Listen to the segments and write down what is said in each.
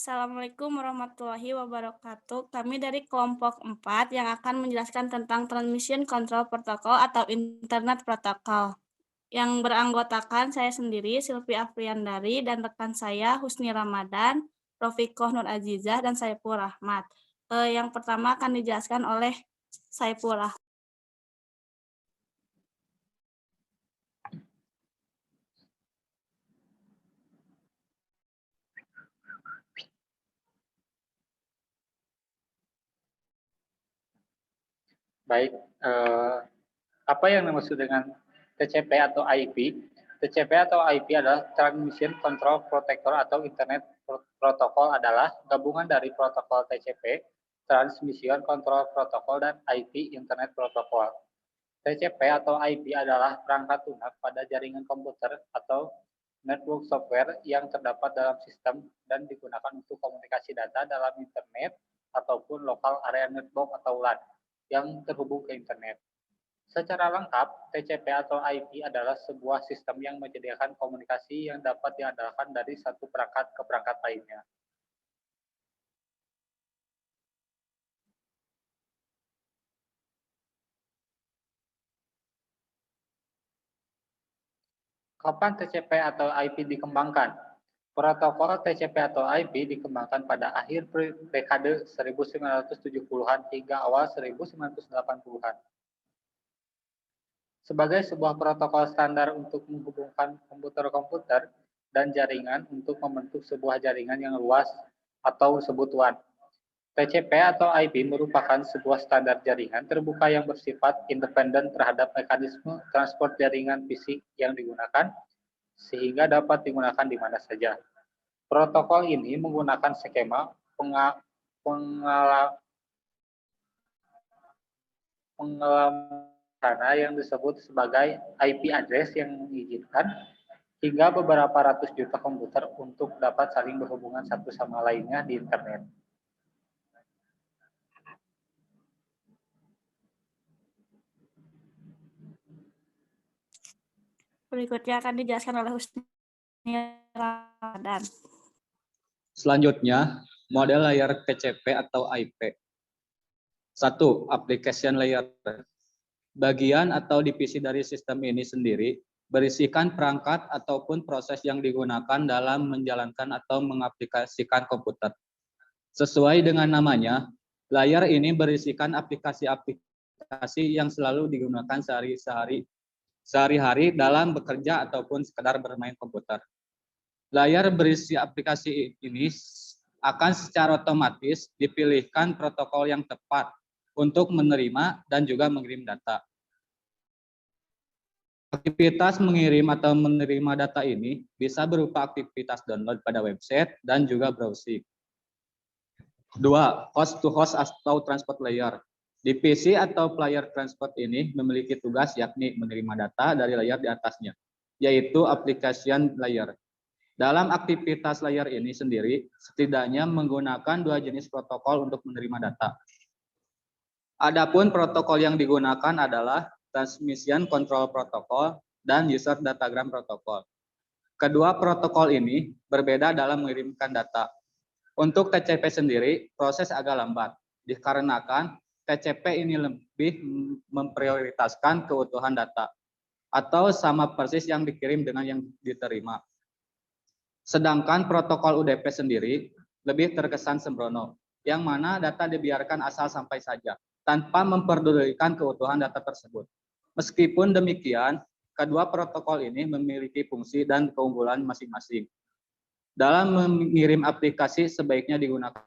Assalamualaikum warahmatullahi wabarakatuh. Kami dari kelompok 4 yang akan menjelaskan tentang Transmission Control Protocol atau Internet Protocol. Yang beranggotakan saya sendiri, Silvi Afriandari, dan rekan saya, Husni Ramadan, Rofikoh Nur Azizah, dan Saiful Rahmat. Yang pertama akan dijelaskan oleh Saiful Rahmat. Baik, apa yang dimaksud dengan TCP atau IP? TCP atau IP adalah Transmission Control Protocol atau Internet Protocol adalah gabungan dari protokol TCP, Transmission Control Protocol, dan IP, Internet Protocol. TCP atau IP adalah perangkat lunak pada jaringan komputer atau network software yang terdapat dalam sistem dan digunakan untuk komunikasi data dalam internet ataupun local area network atau LAN yang terhubung ke internet. Secara lengkap, TCP atau IP adalah sebuah sistem yang menyediakan komunikasi yang dapat diandalkan dari satu perangkat ke perangkat lainnya. Kapan TCP atau IP dikembangkan? Protokol TCP atau IP dikembangkan pada akhir dekade 1970-an hingga awal 1980-an. Sebagai sebuah protokol standar untuk menghubungkan komputer-komputer dan jaringan untuk membentuk sebuah jaringan yang luas atau disebut WAN. TCP atau IP merupakan sebuah standar jaringan terbuka yang bersifat independen terhadap mekanisme transport jaringan fisik yang digunakan, sehingga dapat digunakan di mana saja. Protokol ini menggunakan skema pengalaman yang disebut sebagai IP address yang mengizinkan hingga beberapa ratus juta komputer untuk dapat saling berhubungan satu sama lainnya di internet. Berikutnya akan dijelaskan oleh Husni Ramadan. Selanjutnya, model layer TCP atau IP. 1. Application layer. Bagian atau divisi dari sistem ini sendiri berisikan perangkat ataupun proses yang digunakan dalam menjalankan atau mengaplikasikan komputer. Sesuai dengan namanya, layer ini berisikan aplikasi-aplikasi yang selalu digunakan sehari-hari dalam bekerja ataupun sekedar bermain komputer. Layar berisi aplikasi ini akan secara otomatis dipilihkan protokol yang tepat untuk menerima dan juga mengirim data. Aktivitas mengirim atau menerima data ini bisa berupa aktivitas download pada website dan juga browsing. 2. Host-to-host atau transport layer. Divisi atau player transport ini memiliki tugas yakni menerima data dari layar di atasnya, yaitu application layer. Dalam aktivitas layer ini sendiri, setidaknya menggunakan dua jenis protokol untuk menerima data. Adapun protokol yang digunakan adalah Transmission Control Protocol dan User Datagram Protocol. Kedua protokol ini berbeda dalam mengirimkan data. Untuk TCP sendiri, proses agak lambat, dikarenakan TCP ini lebih memprioritaskan keutuhan data, atau sama persis yang dikirim dengan yang diterima. Sedangkan protokol UDP sendiri lebih terkesan sembrono, yang mana data dibiarkan asal sampai saja, tanpa memperdulikan keutuhan data tersebut. Meskipun demikian, kedua protokol ini memiliki fungsi dan keunggulan masing-masing. Dalam mengirim aplikasi sebaiknya digunakan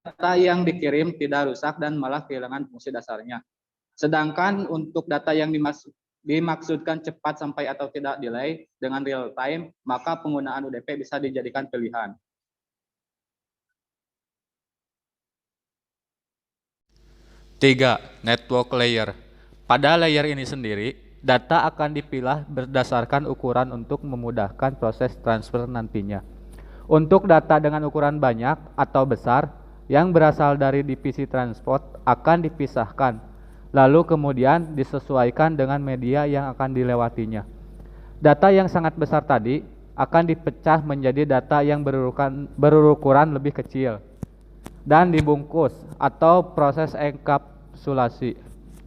data yang dikirim tidak rusak dan malah kehilangan fungsi dasarnya. Sedangkan untuk data yang dimaksudkan cepat sampai atau tidak delay dengan real time, maka penggunaan UDP bisa dijadikan pilihan. Tiga, network layer. Pada layer ini sendiri, data akan dipilah berdasarkan ukuran untuk memudahkan proses transfer nantinya. Untuk data dengan ukuran banyak atau besar yang berasal dari divisi transport akan dipisahkan, lalu kemudian disesuaikan dengan media yang akan dilewatinya. Data yang sangat besar tadi akan dipecah menjadi data yang berukuran lebih kecil dan dibungkus atau proses enkapsulasi.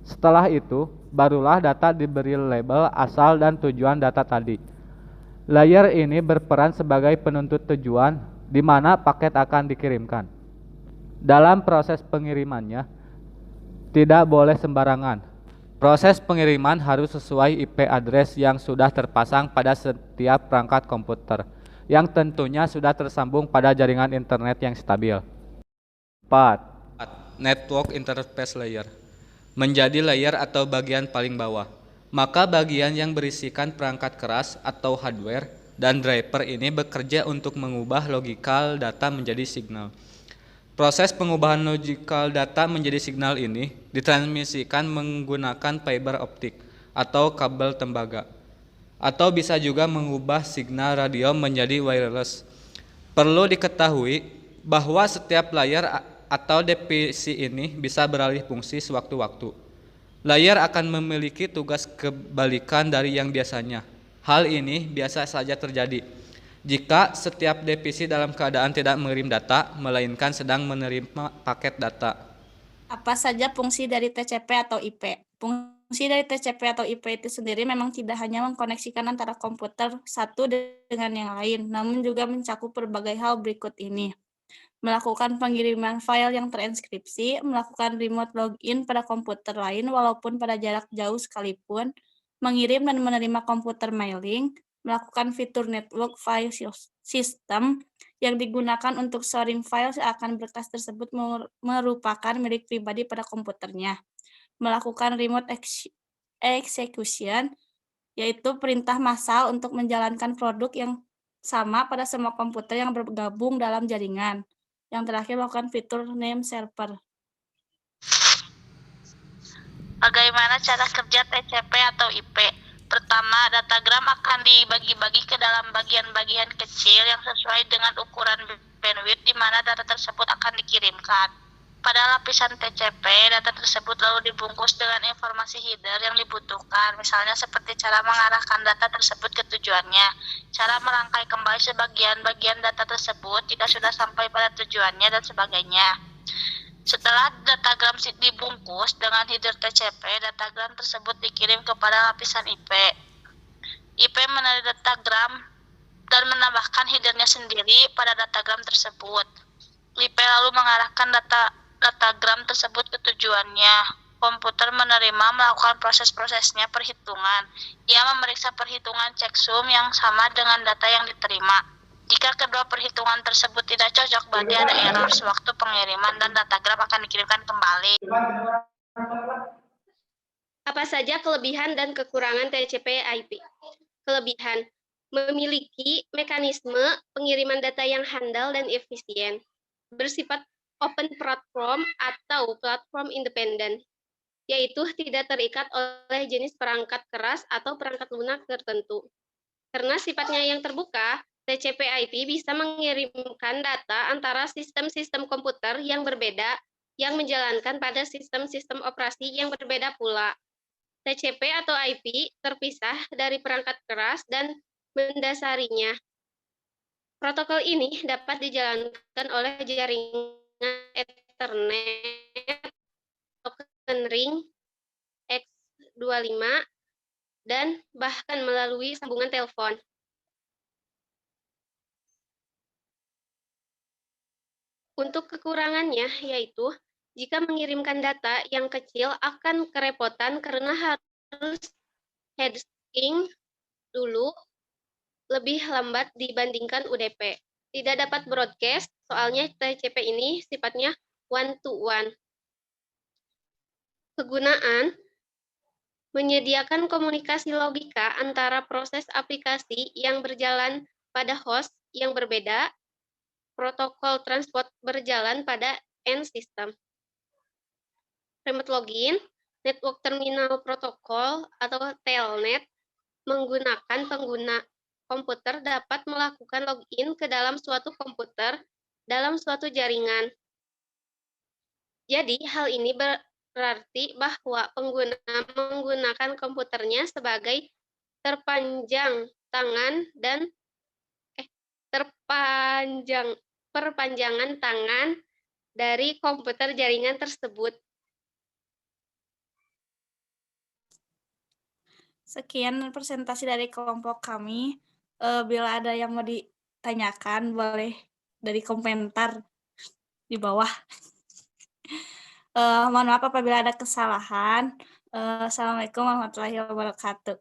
Setelah itu, barulah data diberi label asal dan tujuan data tadi. Layer ini berperan sebagai penuntut tujuan di mana paket akan dikirimkan. Dalam proses pengirimannya, tidak boleh sembarangan. Proses pengiriman harus sesuai IP address yang sudah terpasang pada setiap perangkat komputer, yang tentunya sudah tersambung pada jaringan internet yang stabil. 4. Network Interface Layer menjadi layer atau bagian paling bawah. Maka bagian yang berisikan perangkat keras atau hardware dan driver ini bekerja untuk mengubah logical data menjadi signal. Proses pengubahan logical data menjadi signal ini ditransmisikan menggunakan fiber optik atau kabel tembaga, atau bisa juga mengubah signal radio menjadi wireless. Perlu diketahui bahwa setiap layer atau divisi ini bisa beralih fungsi sewaktu-waktu. Layer akan memiliki tugas kebalikan dari yang biasanya. Hal ini biasa saja terjadi jika setiap divisi dalam keadaan tidak mengirim data, melainkan sedang menerima paket data. Apa saja fungsi dari TCP atau IP? Fungsi dari TCP atau IP itu sendiri memang tidak hanya mengkoneksikan antara komputer satu dengan yang lain, namun juga mencakup berbagai hal berikut ini. Melakukan pengiriman file yang terenskripsi, melakukan remote login pada komputer lain walaupun pada jarak jauh sekalipun, mengirim dan menerima komputer mailing, melakukan fitur network file system yang digunakan untuk sharing file seakan berkas tersebut merupakan milik pribadi pada komputernya, melakukan remote execution, yaitu perintah massal untuk menjalankan produk yang sama pada semua komputer yang bergabung dalam jaringan. Yang terakhir, melakukan fitur name server. Bagaimana cara kerja TCP atau IP? Pertama, datagram akan dibagi-bagi ke dalam bagian-bagian kecil yang sesuai dengan ukuran bandwidth di mana data tersebut akan dikirimkan. Pada lapisan TCP, data tersebut lalu dibungkus dengan informasi header yang dibutuhkan, misalnya seperti cara mengarahkan data tersebut ke tujuannya, cara merangkai kembali sebagian-bagian data tersebut jika sudah sampai pada tujuannya, dan sebagainya. Setelah datagram dibungkus dengan header TCP, datagram tersebut dikirim kepada lapisan IP. IP menarik datagram dan menambahkan headernya sendiri pada datagram tersebut. IP lalu mengarahkan datagram tersebut ke tujuannya. Komputer menerima melakukan proses-prosesnya perhitungan. Ia memeriksa perhitungan checksum yang sama dengan data yang diterima. Jika kedua perhitungan tersebut tidak cocok, berarti ada error sewaktu pengiriman dan datagram akan dikirimkan kembali. Apa saja kelebihan dan kekurangan TCP/IP? Kelebihan: memiliki mekanisme pengiriman data yang handal dan efisien, bersifat open platform atau platform independen, yaitu tidak terikat oleh jenis perangkat keras atau perangkat lunak tertentu. Karena sifatnya yang terbuka, TCP/IP bisa mengirimkan data antara sistem-sistem komputer yang berbeda yang menjalankan pada sistem-sistem operasi yang berbeda pula. TCP atau IP terpisah dari perangkat keras dan mendasarinya. Protokol ini dapat dijalankan oleh jaringan Ethernet, token ring, X25, dan bahkan melalui sambungan telepon. Untuk kekurangannya yaitu jika mengirimkan data yang kecil akan kerepotan karena harus headsyncing dulu, lebih lambat dibandingkan UDP. Tidak dapat broadcast, soalnya TCP ini sifatnya one-to-one. Kegunaan: menyediakan komunikasi logika antara proses aplikasi yang berjalan pada host yang berbeda, protokol transport berjalan pada end system. Remote login, network terminal protokol atau telnet, menggunakan pengguna komputer dapat melakukan login ke dalam suatu komputer dalam suatu jaringan. Jadi, hal ini berarti bahwa pengguna menggunakan komputernya sebagai terpanjang tangan dan perpanjangan tangan dari komputer jaringan tersebut. Sekian presentasi dari kelompok kami. Bila ada yang mau ditanyakan, boleh dari komentar di bawah. Mohon maaf apabila ada kesalahan. Assalamualaikum warahmatullahi wabarakatuh.